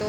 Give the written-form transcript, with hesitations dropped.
2